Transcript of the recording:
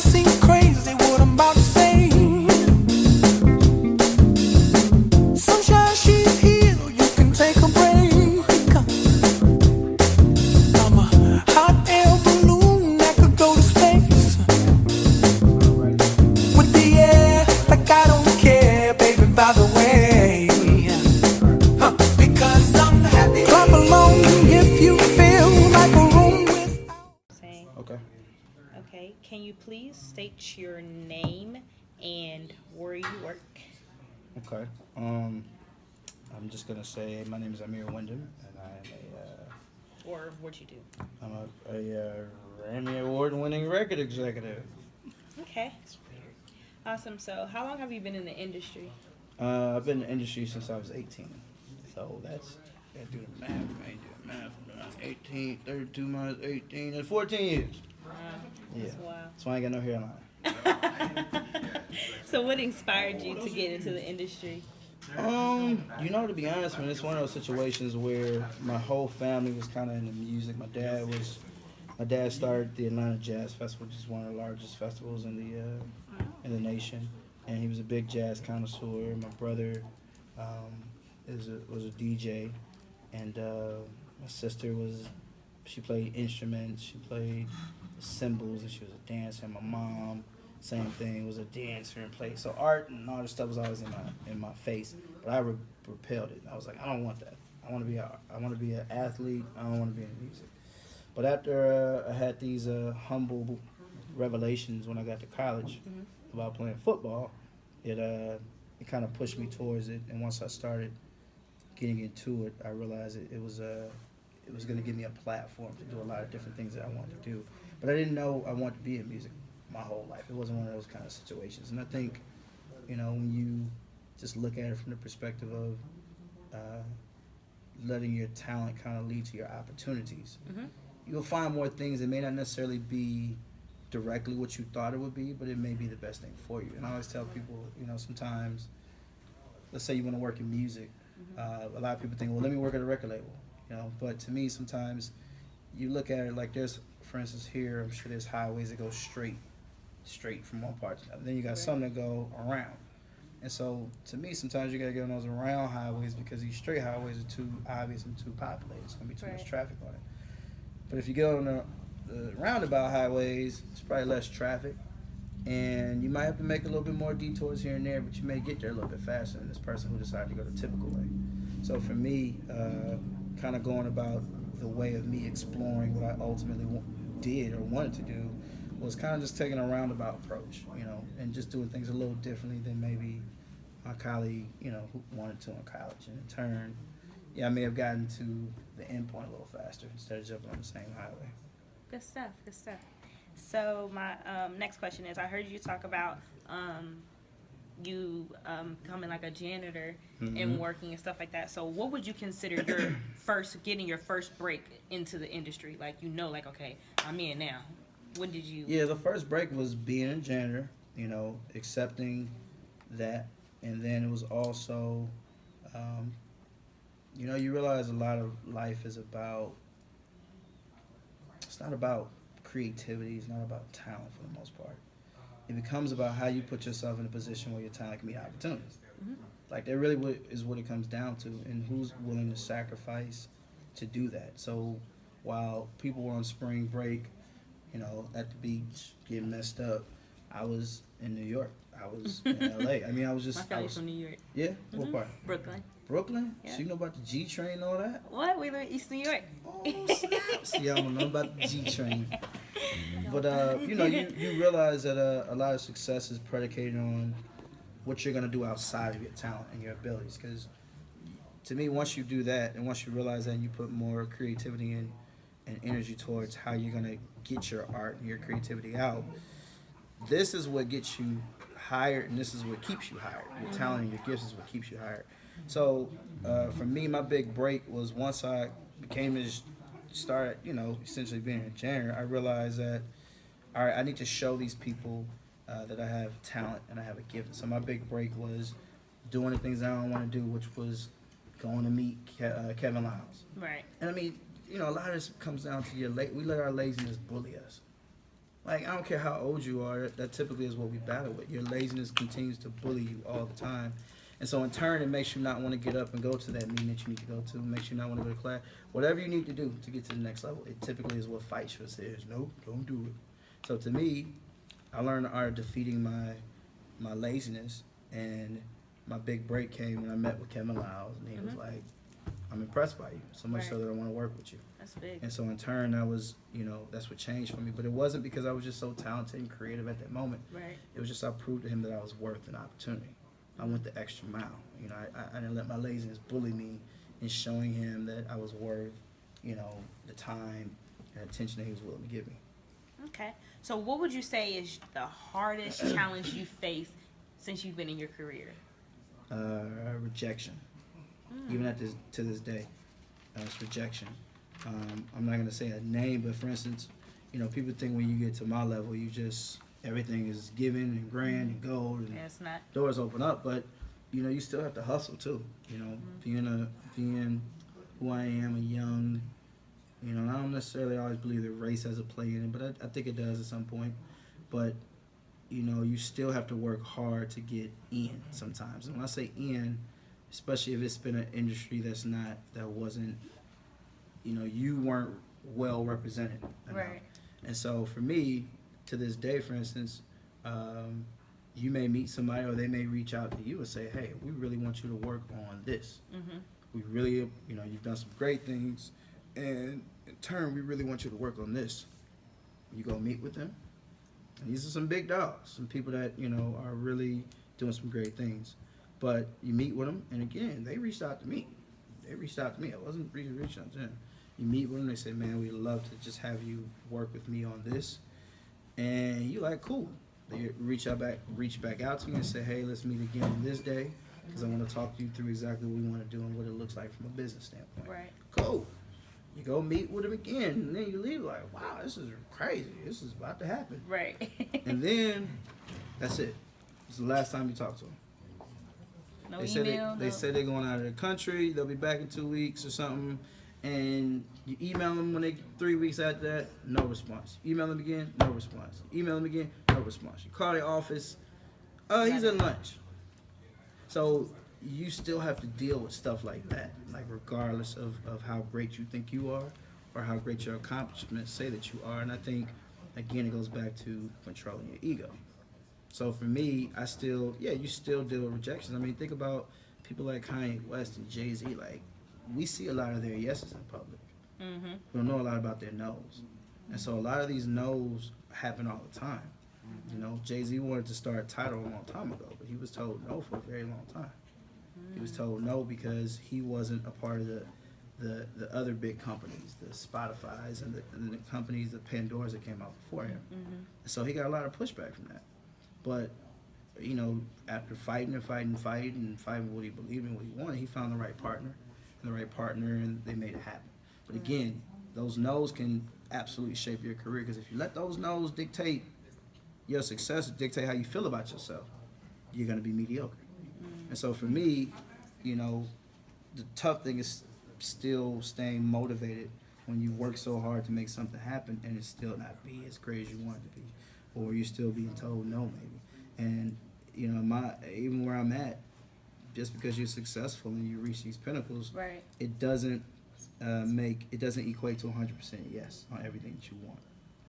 seem crazy what I'm about to say. Sunshine, she's here, you can take a break. I'm a hot air balloon that could go to space. With the air, like I don't care, baby, by the way. Because I'm happy. Clap along if you feel like a room without. Saying, Okay. okay, can you please state your name and where you work? Okay. I'm just gonna say my name is Amir Windhom, and Or what you do? I'm a Grammy Award-winning record executive. Okay. Awesome. So, how long have you been in the industry? I've been in the industry since I was 18, so that's gotta do the math, man. Do the math. 18, 32 minus 18, that's 14 years. Wow. Yeah. That's wild. So I ain't got no hairline. So, what inspired you to get into the industry? To be honest, man, it's one of those situations where my whole family was kind of into music. My dad started the Atlanta Jazz Festival, which is one of the largest festivals in the nation, and he was a big jazz connoisseur. My brother was a DJ, and my sister she played instruments, she played cymbals, and she was a dancer. And my mom, same thing, was a dancer and played. So art and all this stuff was always in my face, but I repelled it. I was like, I don't want that. I want to be an athlete. I don't want to be in music. But after I had these humble revelations when I got to college about playing football, it kind of pushed me towards it. And once I started getting into it, I realized it was going to give me a platform to do a lot of different things that I wanted to do. But I didn't know I wanted to be in music my whole life. It wasn't one of those kind of situations. And I think, when you just look at it from the perspective of letting your talent kind of lead to your opportunities, you'll find more things that may not necessarily be directly what you thought it would be, but it may be the best thing for you. And I always tell people, sometimes, let's say you want to work in music, a lot of people think, well, let me work at a record label, But to me, sometimes you look at it like there's, for instance, here, I'm sure there's highways that go straight from one part to another. Then you got some that go around. And so, to me, sometimes you got to get on those around highways because these straight highways are too obvious and too populated. It's going to be too much traffic on it. But if you go on the roundabout highways, it's probably less traffic. And you might have to make a little bit more detours here and there, but you may get there a little bit faster than this person who decided to go the typical way. So for me, kind of going about the way of me exploring what I ultimately did or wanted to do was kind of just taking a roundabout approach, and just doing things a little differently than maybe my colleague, who wanted to in college. And in turn, I may have gotten to the end point a little faster instead of jumping on the same highway. Good stuff. Good stuff. So my next question is: I heard you talk about you becoming like a janitor and working and stuff like that. So what would you consider your getting your first break into the industry? Like like okay, I'm in now. When did you? Yeah, the first break was being a janitor. Accepting that, and then it was also, you realize a lot of life is about. It's not about creativity. It's not about talent for the most part. It becomes about how you put yourself in a position where your talent can meet opportunities. Like that really is what it comes down to, and who's willing to sacrifice to do that. So while people were on spring break, at the beach getting messed up, I was in New York. I was in LA. I mean, I was just. My family's from New York. Yeah, what part? Brooklyn. Brooklyn? Yeah. So you know about the G train and all that? What? We live in East New York. Oh, snap. See, I don't know about the G train. But, you realize that a lot of success is predicated on what you're going to do outside of your talent and your abilities. Because to me, once you do that and once you realize that and you put more creativity and energy towards how you're going to get your art and your creativity out, this is what gets you hired and this is what keeps you hired. Your talent and your gifts is what keeps you hired. So for me, my big break was once I started, essentially being a janitor, I realized that, all right, I need to show these people that I have talent and I have a gift. So my big break was doing the things I don't want to do, which was going to meet Kevin Lyles. Right. And I mean, a lot of this comes down to we let our laziness bully us. Like, I don't care how old you are, that typically is what we battle with. Your laziness continues to bully you all the time. And so, in turn, it makes you not want to get up and go to that meeting that you need to go to. It makes you not want to go to class. Whatever you need to do to get to the next level, it typically is what fights you. It says, nope, don't do it. So, to me, I learned the art of defeating my laziness. And my big break came when I met with Kevin Lyles. And he was like, I'm impressed by you, so much so that I want to work with you. That's big. And so in turn, that was, that's what changed for me. But it wasn't because I was just so talented and creative at that moment. Right. It was just I proved to him that I was worth an opportunity. I went the extra mile. I didn't let my laziness bully me in showing him that I was worth, the time and attention that he was willing to give me. Okay. So what would you say is the hardest challenge you faced since you've been in your career? Rejection. Even to this day, it's rejection. I'm not gonna say a name, but for instance, people think when you get to my level, everything is given and grand and gold and Yeah, it's not. doors open up. But you still have to hustle too. Being who I am, a young. I don't necessarily always believe that race has a play in it, but I think it does at some point. But you still have to work hard to get in sometimes. And when I say in, especially if it's been an industry that wasn't, you weren't well represented enough. Right. And so for me, to this day, for instance, you may meet somebody or they may reach out to you and say, hey, we really want you to work on this. Mm-hmm. We really, you've done some great things, and in turn, we really want you to work on this. You go meet with them. And these are some big dogs, some people that, are really doing some great things. But you meet with them, and again, they reached out to me. I wasn't reaching out to them. You meet with them, they say, man, we'd love to just have you work with me on this. And you like, cool. They reach back out to you and say, hey, let's meet again on this day, because I want to talk to you through exactly what we want to do and what it looks like from a business standpoint. Right. Cool. You go meet with them again, and then you leave like, wow, this is crazy. This is about to happen. Right. And then, that's it. It's the last time you talk to them. No They email. they say they're going out of the country. They'll be back in 2 weeks or something. And you email them when 3 weeks after that, no response. Email them again, no response. Email them again, no response. You call the office, he's at lunch. So you still have to deal with stuff like that, like regardless of how great you think you are or how great your accomplishments say that you are. And I think, again, it goes back to controlling your ego. So for me, you still deal with rejections. I mean, think about people like Kanye West and Jay-Z. Like, we see a lot of their yeses in public. Mm-hmm. We don't know a lot about their no's. And so a lot of these no's happen all the time. Jay-Z wanted to start Tidal a long time ago, but he was told no for a very long time. He was told no because he wasn't a part of the other big companies, the Spotify's and the companies, the Pandoras that came out before him. Mm-hmm. So he got a lot of pushback from that. But, after fighting what he believed in, what he wanted, he found the right partner, and they made it happen. But again, those no's can absolutely shape your career, because if you let those no's dictate your success, dictate how you feel about yourself, you're going to be mediocre. And so for me, the tough thing is still staying motivated when you work so hard to make something happen and it still not be as great as you want it to be, or you're still being told no maybe. And even where I'm at, just because you're successful and you reach these pinnacles, Right. it doesn't equate to 100% yes on everything that you want.